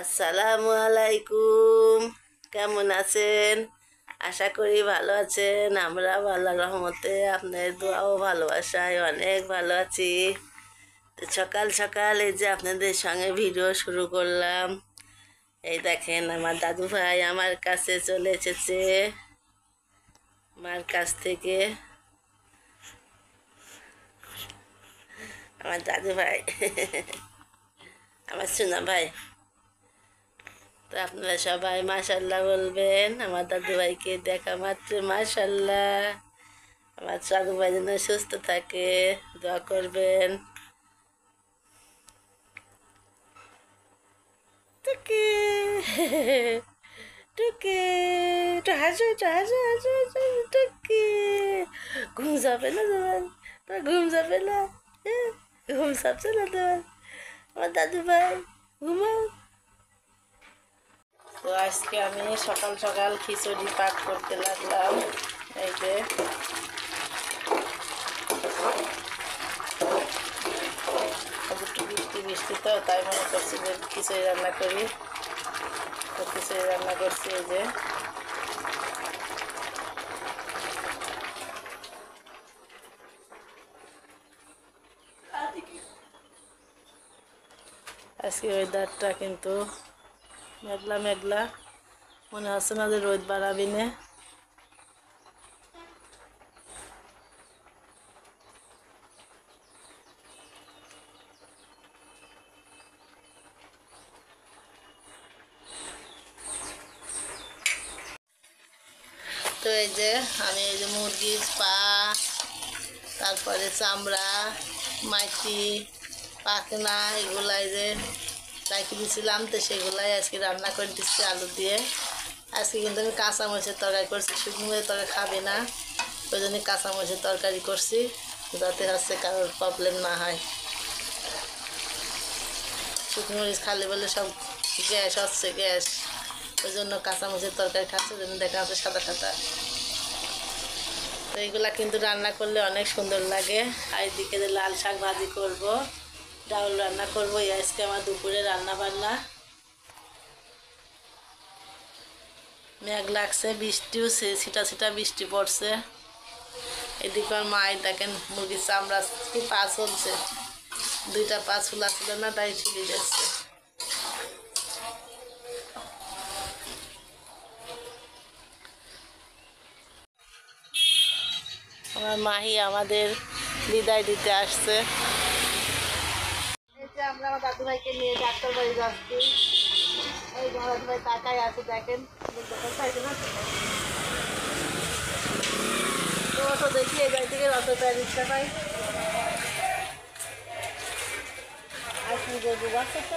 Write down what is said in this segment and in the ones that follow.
আসসালামু আলাইকুম। কেমন আছেন? আশা করি ভালো আছেন। আমরা আল্লাহর রহমতে আপনাদের দোয়াও ভালোবাসায় অনেক ভালো আছি। তো সকাল সকাল এই যে আপনাদের সঙ্গে ভিডিও শুরু করলাম। এই দেখেন আমার দাদু ভাই আমার কাছে চলে এসেছে মার কাছ থেকে। আমার দাদু ভাই আমার সোনা ভাই। তো আপনারা সবাই মাশাল্লাহ বলবেন। আমার দাদু ভাইকে দেখা মাত্র মাশাল্লাহ। আমার দাদু ভাই যেন সুস্থ থাকে, দোয়া করবেন। টুকি টুকি একটু হাসো, একটু হাসো, হাসো, হাসো, টুকি। ঘুম যাবে না তোমার? তোমার ঘুম যাবে না? ঘুম যাচ্ছে না তোমার? আমার দাদু ভাই ঘুমাও। তো আজকে আমি সকাল সকাল খিচুড়ি পাক করতে লাগলাম। এই যে একটু বৃষ্টি বৃষ্টি তো তাই মনে করছি যে খিচুড়ি রান্না করি। তো খিচুড়ি রান্না করছি। এই যে আজকে ওয়েদারটা কিন্তু মেঘলা মেঘলা, মনে হচ্ছে না যে রোদ বাড়াবি না। তো এই যে আমি এই যে মুরগির পা, তারপরে চামড়া, মাটি, পাখনা এগুলাই যে রাখি দিয়েছিলাম, তো সেগুলাই আজকে রান্না করে দিচ্ছি আলু দিয়ে। আজকে কিন্তু আমি কাঁচামরিচের তরকারি করছি, শুকনো মরিচের তরকারি খাবে না, ওই জন্য কাঁচামরিচের তরকারি করছি, যাতে হচ্ছে কারোর প্রবলেম না হয়। শুকনো মরিচ খালি বলে সব গ্যাস হচ্ছে, গ্যাস, ওই জন্য কাঁচামরিচের তরকারি খাচ্ছে, ওই জন্য দেখা যাচ্ছে সাদা সাদা। তো এইগুলা কিন্তু রান্না করলে অনেক সুন্দর লাগে। আর এদিকে যে লাল শাক ভাজি করব, ডাউল রান্না করবো। এই আজকে আমার দুপুরে রান্না বান্না। মেঘ লাগছে, বৃষ্টিও ছিটা ছিটা বৃষ্টি পড়ছে। এদিকে আমার মায়ের দেখেন মুরগির চামড়া কি পা চলছে, দুইটা পা ছোলা ছিল না, তাই ছিঁড়ে যাচ্ছে। আমার মাহি আমাদের বিদায় দিতে আসছে। এই যে আমরা আমার দাদু ভাইকে নিয়ে ডাক্তার বাড়ি যাচ্ছি। এই যে আমার দাদু ভাই তাকায় আছে, দেখেন তো অটো দেখি এই বাড়ি থেকে অটোটা রিক্সা পাই। আর কি বলবো, বাচ্চা তো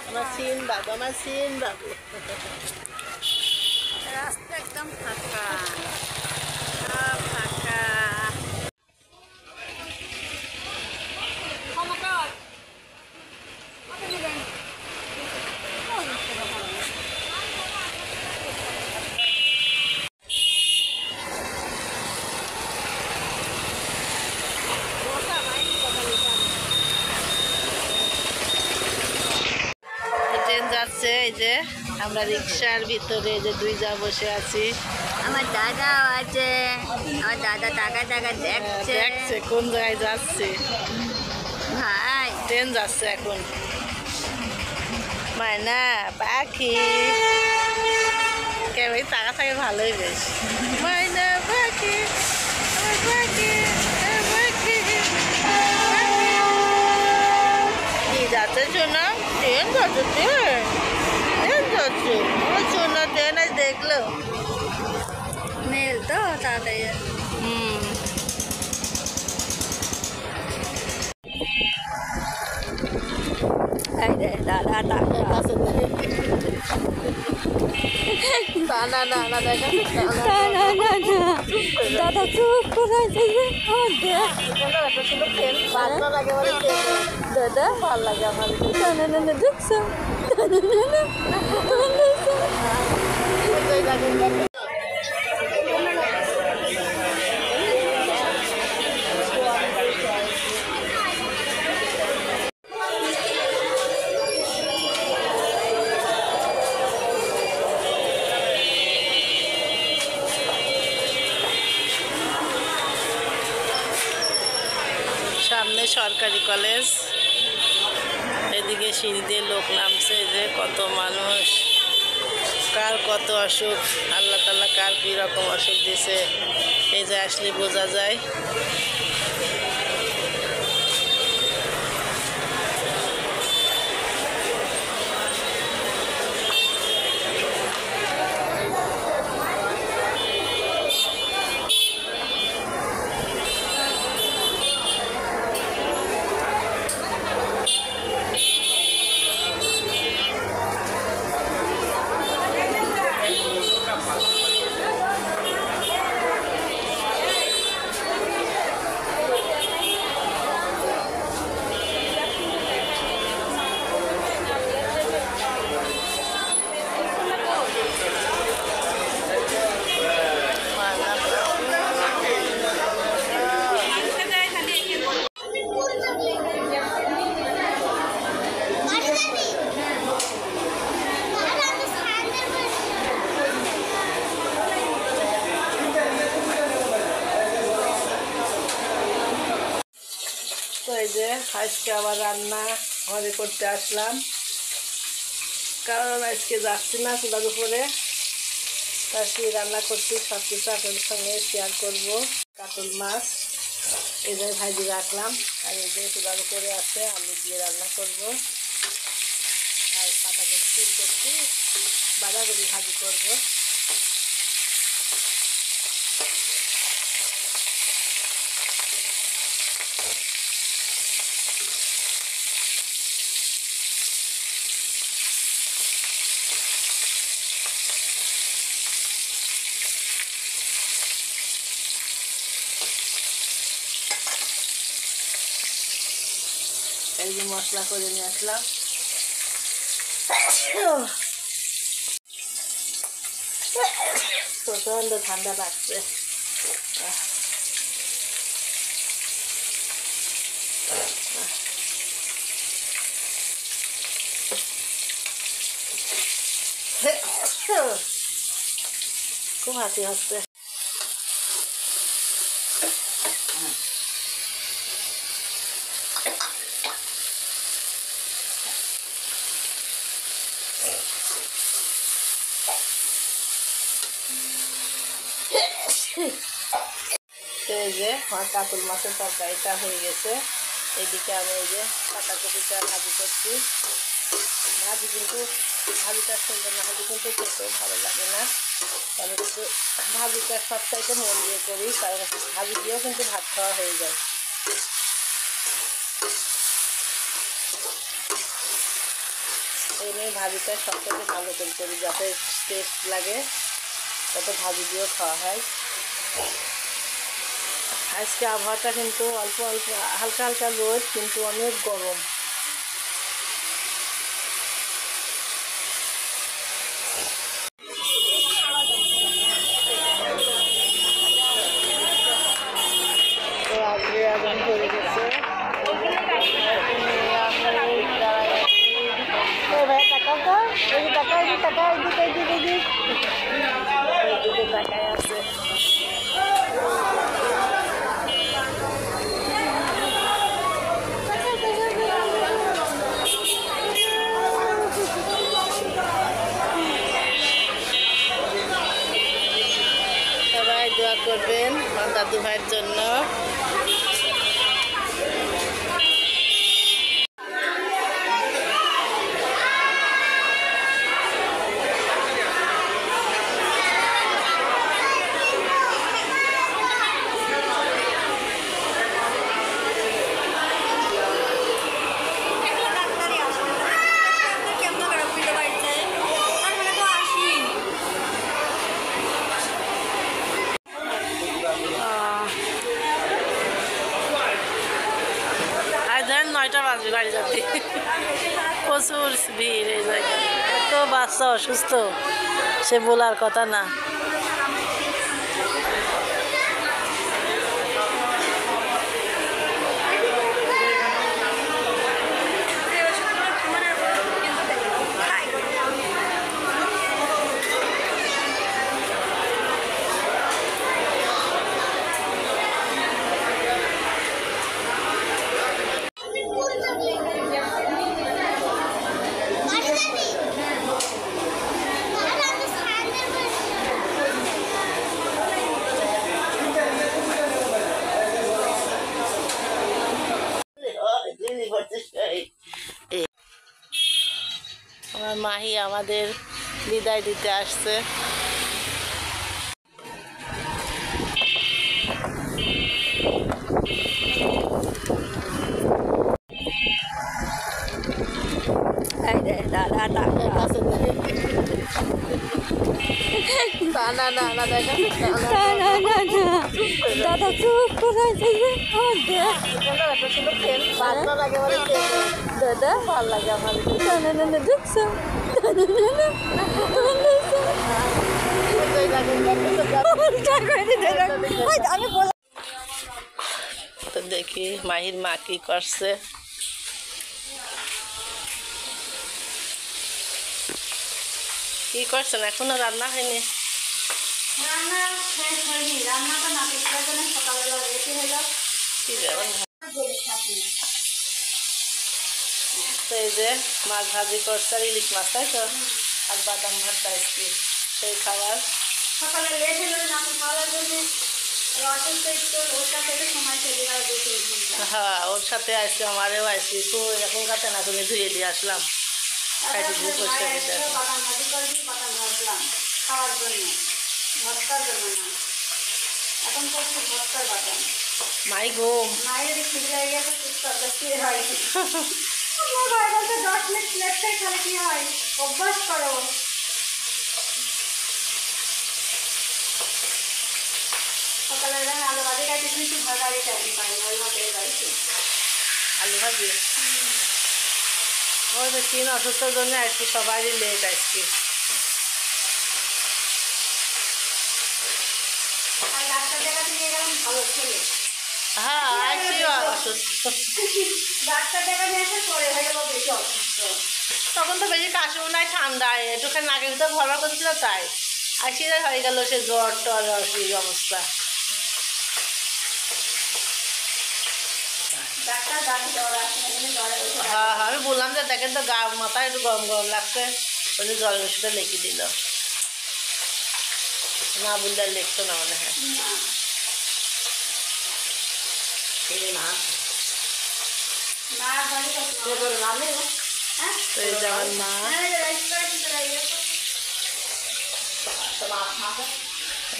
আমার সিন বাবু, আমার সিন বাবু। রাস্তা একদম ফাঁকা, সব ফাঁকা। ট্রেন যাচ্ছে, এই যে আমরা রিক্সার ভিতরে যে দুই যা বসে আছি। আমার দাদাও আছে, আমার দাদা টাকা টাকা দেখছে, দেখছে কোন জায়গায় যাচ্ছে। ভাই ট্রেন যাচ্ছে এখন। মায়না পাখি কেমন টাকা থাকে ভালোই বেশ। মায়না পাখি, আমার পাখি, আমার পাখি। কি যাচ্ছে শোনা? ট্রেন যাচ্ছে, ট্রেন ট্রেন যাচ্ছে। আমার শোনা ট্রেন আজ দেখলো। মেল তো তাড়াতাড়ি। এই রে দাদা টাকা না না না দেখা দাদা চুপ করে দাদা ভালো লাগে আমার। দেখছো সরকারি কলেজ। এদিকে সিঁড়ি দিয়ে লোক নামছে, এই যে কত মানুষ, কার কত অসুখ, আল্লাহ তাআলা কার কী রকম অসুখ দিছে এই যে আসলে বোঝা যায়। তো এই যে আজকে আবার রান্না ঘরে করতে আসলাম, কারণ আজকে যাচ্ছি না চুলার উপরে, তাই রান্না করছি। সব কিছু আপনাদের সঙ্গে শেয়ার করবো। কাতল মাছ এই যে ভাজি রাখলাম, আর এই যে চুলার উপরে আছে, আলু দিয়ে রান্না করব, আর পাতা করছি বাঁধাকপি ভাজি করব। এই যে মশলা করে নিয়ে আসলাম। প্রচন্ড ঠান্ডা লাগছে। খুব হাসি হচ্ছে। এই যে আমার কাতল মাছের তরকারিটা হয়ে গেছে। এইদিকে আমি এই যে পাতাকপিটা ভাজি করছি। ভাজি কিন্তু ভাজিটা সুন্দর না হলে কিন্তু খেতেও ভালো লাগে না। আমি কিন্তু ভাজিটা সবচাইতে মন দিয়ে করি, কারণ ভাজি দিয়েও কিন্তু ভাত খাওয়া হয়ে যায়। এই নিয়ে ভাজিটা সবচাইতে ভালো করে করি, যাতে টেস্ট লাগে, তত ভাজি দিয়েও খাওয়া হয়। আজকে আবহাওয়াটা কিন্তু অল্প অল্প হালকা হালকা রোদ, কিন্তু অনেক গরম। তো আজকে আজান হয়ে গেছে। ভাই টাকা তো এই টাকা এদিকে টাকায় আছে। সবাই দোয়া করবেন আমার দাদু ভাইয়ের জন্য। নয়টা বাজবে বাড়ি যাতে, প্রচুর ভিড় এই জায়গায়। এত বাচ্চা অসুস্থ, সে বলার কথা না। মাহি আমাদের বিদায় দিতে আসছে। দাদা না না না না দেখা দাদা চুপ করে দাদা ভালো লাগে আমার। দেখছো আমি তো দেখি মাহির মা কি করছে। কি করছেন? এখনো রান্না হয়নি? রান্না শেষ হয়নি, রান্নাটা না পেছনের জন্য সকালবেলা রেডি হলো। কি যাবেন? তো এই যে মাছ ভাজি করছে আর ইলিশ মাছ, তাই তো? আর বাদাম ভর্তা আজকে সেই খাবার। সকালে লেট হলো না খাওয়ার জন্য, অসুস্থ একটু ওর সাথে সময় চলে গেল 2-3 ঘন্টা। হ্যাঁ, ওর সাথে আসছি, আমারও আসছি তো এখন কাতে না তুমি ধুয়ে দিয়ে আসলাম। খাইতে দিয়ে পরিষ্কার করে বাদাম ভাজি করবি, বাদাম ভাজলাম খাওয়ার জন্য, ভর্তার জন্য না। এখন করছি ভর্তার বাদাম। মাই ঘুম মায়ের ঠিক হয়ে গেছে, কি হয় আমার ভাই বলতে 10 মিনিট লেটটাই খালে কি হয়, অভ্যাস করো। সকালে আলু ভাজি খাইতে কিন্তু ভাগাড়ি টাইম পাই না, ওই হোটেলে যাইছে আলু ভাজি। ওই তো তিন অসুস্থর জন্য আসছি, সবারই লেট আসছি। আর ডাক্তার দেখাতে নিয়ে গেলাম ভালো ছেলে। হ্যাঁ আসছি অসুস্থ। ডাক্তার দেখাতে এসে পরে হয়ে গেল বেশি অসুস্থ। তখন তো বেশি কাশিও নাই, ঠান্ডায় একটুখানি নাকের ভিতরে ভরবার করছিল, তাই আসি হয়ে গেল সে জ্বর টর অবস্থা। ডাক্তার ডাক্তার জ্বর আসে না, জ্বরে হ্যাঁ হ্যাঁ, আমি বললাম যে দেখেন তো গা মাথায় একটু গরম গরম লাগছে, ওই জলের ওষুধে লিখে দিল। না বললে আর লিখতো না মনে হয়। তো এই যে আমার মা,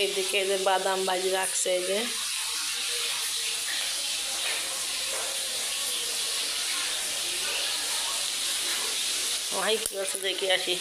এইদিকে এই যে বাদাম ভাজি রাখছে, এই যে মাহি কি করছে দেখে আসি।